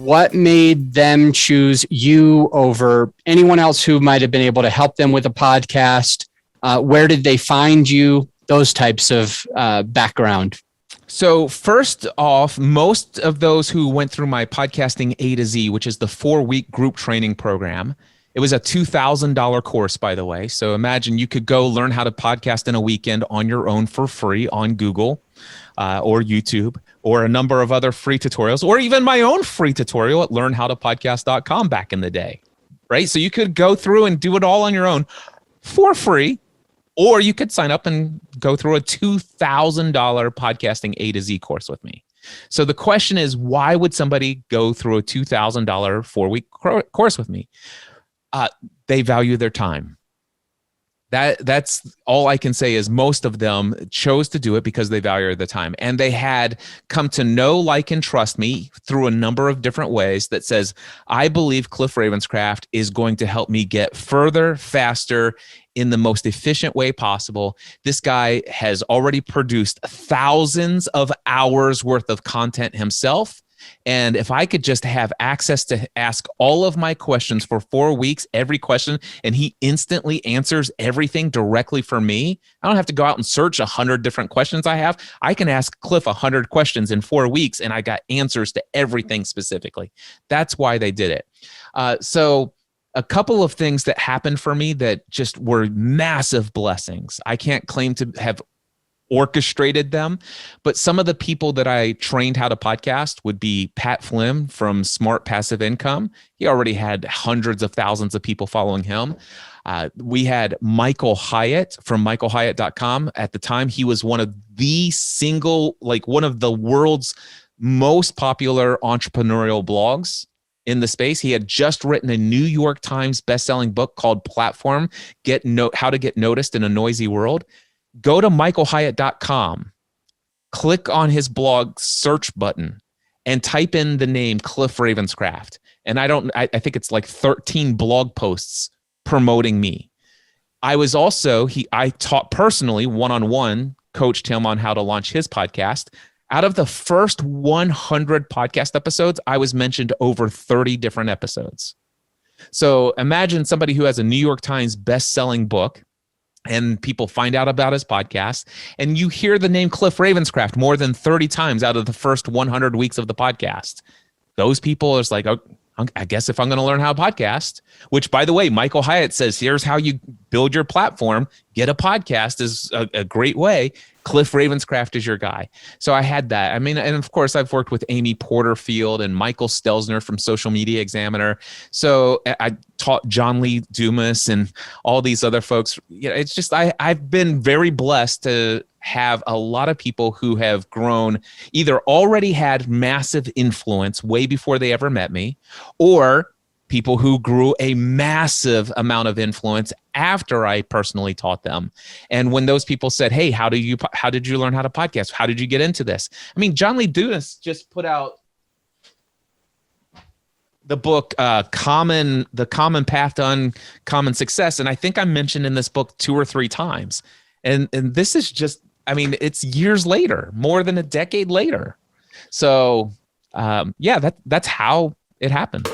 what made them choose you over anyone else who might have been able to help them with a podcast? Where did they find you? Those types of background. So first off, most of those who went through my Podcasting A to Z, which is the 4-week group training program, it was a $2,000 course, by the way. So imagine you could go learn how to podcast in a weekend on your own for free on Google or YouTube, or a number of other free tutorials, or even my own free tutorial at learnhowtopodcast.com back in the day, right? So you could go through and do it all on your own for free, or you could sign up and go through a $2,000 Podcasting A to Z course with me. So the question is, why would somebody go through a $2,000 4-week course with me? They value their time. That's all I can say is most of them chose to do it because they value the time. And they had come to know, like, and trust me through a number of different ways that says, I believe Cliff Ravenscraft is going to help me get further, faster, in the most efficient way possible. This guy has already produced thousands of hours worth of content himself. And if I could just have access to ask all of my questions for 4 weeks, every question, and he instantly answers everything directly for me, I don't have to go out and search 100 different questions I have. I can ask Cliff 100 questions in 4 weeks, and I got answers to everything specifically. That's why they did it. So a couple of things that happened for me that just were massive blessings. I can't claim to have orchestrated them, but some of the people that I trained how to podcast would be Pat Flynn from Smart Passive Income. He already had hundreds of thousands of people following him. We had Michael Hyatt from michaelhyatt.com. At the time, he was one of the one of the world's most popular entrepreneurial blogs in the space. He had just written a New York Times bestselling book called Platform, How to Get Noticed in a Noisy World. Go to michaelhyatt.com, click on his blog search button, and type in the name Cliff Ravenscraft. And I think it's like 13 blog posts promoting me. I taught personally, one-on-one, coached him on how to launch his podcast. Out of the first 100 podcast episodes, I was mentioned over 30 different episodes. So imagine somebody who has a New York Times best-selling book, and people find out about his podcast, and you hear the name Cliff Ravenscraft more than 30 times out of the first 100 weeks of the podcast. Those people are like, oh, I guess if I'm going to learn how to podcast, which, by the way, Michael Hyatt says, here's how you build your platform. Get a podcast is a great way. Cliff Ravenscraft is your guy. So I had that. I mean, and of course, I've worked with Amy Porterfield and Michael Stelzner from Social Media Examiner. So I taught John Lee Dumas and all these other folks. You know, it's just I've been very blessed to have a lot of people who have grown, either already had massive influence way before they ever met me, or people who grew a massive amount of influence after I personally taught them. And when those people said, hey, how did you learn how to podcast? How did you get into this? I mean, John Lee Dumas just put out the book, The Common Path to Uncommon Success. And I think I mentioned in this book 2 or 3 times. And this is just, I mean, it's years later, more than a decade later. So yeah, that's how it happened.